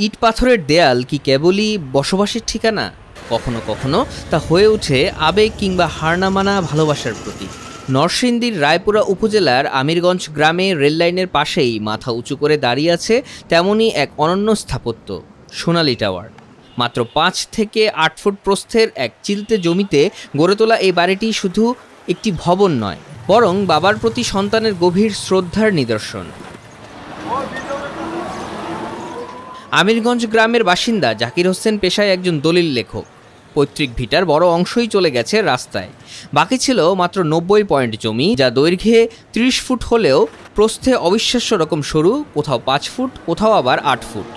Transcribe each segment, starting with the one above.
ইট পাথরের দেয়াল কি কেবলই বসবাসের ঠিকানা? কখনো কখনো তা হয়ে ওঠে আবেগ কিংবা হার না মানা ভালোবাসার প্রতীক। নরসিংদীর রায়পুরা উপজেলার আমিরগঞ্জ গ্রামে রেললাইনের পাশেই মাথা উঁচু করে দাঁড়িয়ে আছে তেমনই এক অনন্য স্থাপত্য, সোনালী টাওয়ার। মাত্র 5 থেকে 8 ফুট প্রস্থের এক চিলতে জমিতে গড়ে তোলা এই বাড়িটি শুধু একটি ভবন নয়, বরং বাবার প্রতি সন্তানের গভীর শ্রদ্ধার নিদর্শন। আমিরগঞ্জ গ্রামের বাসিন্দা জাকির হোসেন পেশায় একজন দলিল লেখক। পৈতৃক ভিটার বড় অংশই চলে গেছে রাস্তায়। বাকি ছিল মাত্র 90 পয়েন্ট জমি, যা দৈর্ঘ্যে 30 ফুট হলেও প্রস্থে অবিশ্বাস্য রকম সরু, কোথাও 5 ফুট, কোথাও আবার 8 ফুট।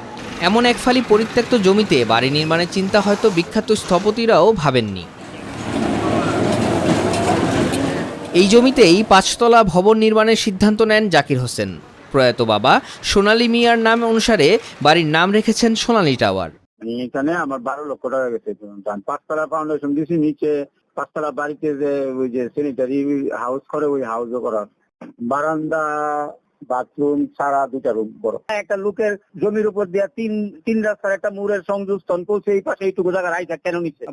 এমন এক ফালি পরিত্যক্ত জমিতে বাড়ি নির্মাণের চিন্তা হয়তো বিখ্যাত স্থপতিরাও ভাবেননি। এই জমিতেই 5তলা ভবন নির্মাণের সিদ্ধান্ত নেন জাকির হোসেন। প্রয়াত বাবা সোনালী মিয়ার নাম অনুসারে বাড়ির নাম রেখেছেন সোনালী টাওয়ার। এখানে আমার 12 লক্ষ টাকা গেছে। 5তলা ফাউন্ডেশন দিয়েছি, নিচে 5তলা বাড়িতে যে ওই যে স্যানিটারি হাউস করে, ওই হাউসও করা, বারান্দা, বাথরুম ছাড়া 2টা রুম বড়। একটা লোকের জমির উপর দিয়া তিন রাস্তার একটা মুরের সংযোগস্থল পৌঁছে এই পাশে এইটুকু জায়গা রাইখা কেন নিচ্ছে?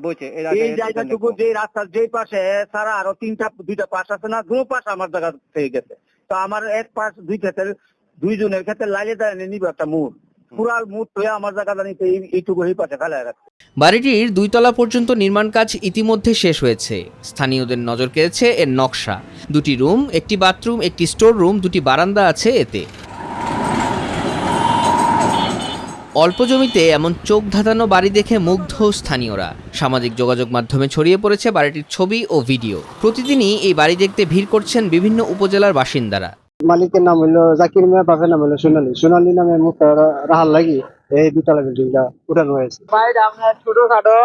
এই জায়গাটুকু যে রাস্তার যে পাশে ছাড়া আরো 2টা পাশ আছে না, 2 পাশ আমার জায়গা থেকে গেছে। তো আমার এক পাশ 2 ক্ষেতের 2 জনের ক্ষেত্রে লাইলে দেয় নিব একটা মুর, পুরাল মুর হয়ে আমার জায়গা জানিতে এইটুকু এই পাশে ফেলে রাখছে। বাড়িটির 2 তলা পর্যন্ত নির্মাণ কাজ ইতিমধ্যে শেষ হয়েছে। স্থানীয়দের নজর কেড়েছে এর নকশা। 2টি রুম, একটি বাথরুম, একটি স্টোর রুম, 2টি বারান্দা আছে এতে। অল্প জমিতে এমন চোখ ধাঁধানো বাড়ি দেখে মুগ্ধ স্থানীয়রা। সামাজিক যোগাযোগ মাধ্যমে ছড়িয়ে পড়েছে বাড়িটির ছবি ও ভিডিও। প্রতিদিনই এই বাড়ি দেখতে ভিড় করছেন বিভিন্ন উপজেলার বাসিন্দারা। মালিকের নাম হলো জাকির মিয়া, বাপের নাম হলো সোনালী। সোনালী নামে মুখটা রাহার লাগি এই 2তলা বিল্ডিংটা উঠানো হয়েছে। বাড়িটা আপনার ছোটখাটো,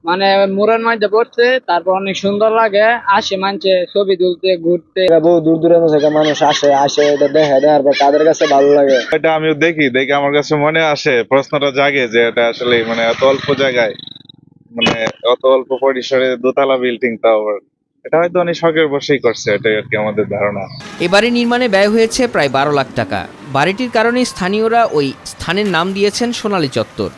মানে মোড়ের মধ্যে পড়ছে, তারপর অনেক সুন্দর লাগে। আসে মানছে ছবি তুলতে, ঘুরতে, বহু দূর দূরান্ত থেকে মানুষ আসে এটা দেখার পর তাদের কাছে ভালো লাগে। এটা আমিও দেখি আমার কাছে মনে আসে, প্রশ্নটা জাগে যে এটা আসলে মানে এত অল্প জায়গায়, মানে অত অল্প পরিসরে 2তলা বিল্ডিং, তাও এটা হয়তো অনেক শখের বসেই করছে, এটাই আর কি আমাদের ধারণা। এ বাড়ি নির্মাণে ব্যয় হয়েছে প্রায় 12 লাখ টাকা। বাড়িটির কারণে স্থানীয়রা ওই স্থানের নাম দিয়েছেন সোনালী চত্বর।